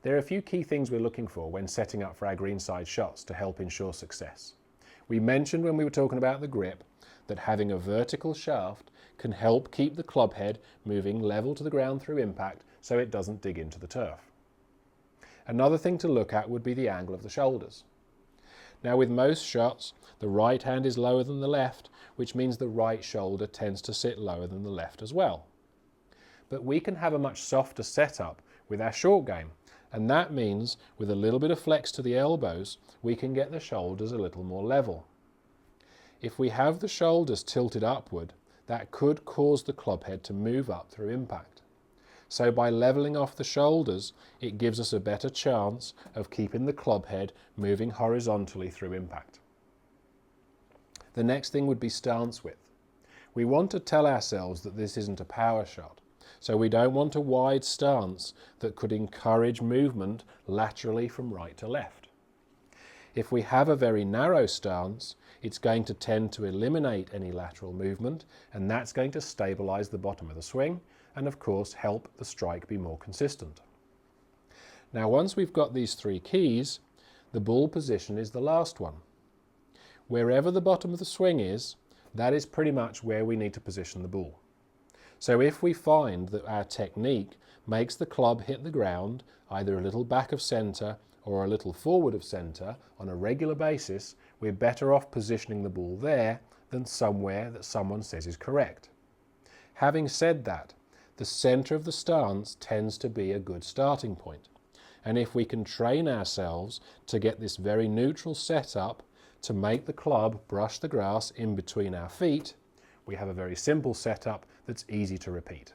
There are a few key things we're looking for when setting up for our greenside shots to help ensure success. We mentioned when we were talking about the grip that having a vertical shaft can help keep the club head moving level to the ground through impact so it doesn't dig into the turf. Another thing to look at would be the angle of the shoulders. Now with most shots, the right hand is lower than the left, which means the right shoulder tends to sit lower than the left as well. But we can have a much softer setup with our short game, and that means with a little bit of flex to the elbows, we can get the shoulders a little more level. If we have the shoulders tilted upward, that could cause the club head to move up through impact. So by levelling off the shoulders, it gives us a better chance of keeping the club head moving horizontally through impact. The next thing would be stance width. We want to tell ourselves that this isn't a power shot, so we don't want a wide stance that could encourage movement laterally from right to left. If we have a very narrow stance, it's going to tend to eliminate any lateral movement, and that's going to stabilise the bottom of the swing and of course help the strike be more consistent. Now once we've got these three keys, the ball position is the last one. Wherever the bottom of the swing is, that is pretty much where we need to position the ball. So if we find that our technique makes the club hit the ground either a little back of centre or a little forward of centre on a regular basis, we're better off positioning the ball there than somewhere that someone says is correct. Having said that, the centre of the stance tends to be a good starting point. And if we can train ourselves to get this very neutral setup to make the club brush the grass in between our feet, we have a very simple setup that's easy to repeat.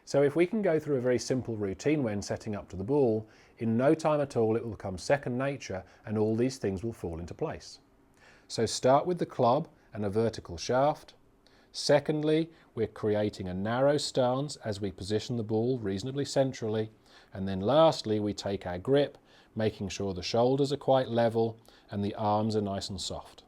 So if we can go through a very simple routine when setting up to the ball, in no time at all it will become second nature and all these things will fall into place. So start with the club and a vertical shaft. Secondly, we're creating a narrow stance as we position the ball reasonably centrally. And then lastly, we take our grip, making sure the shoulders are quite level and the arms are nice and soft.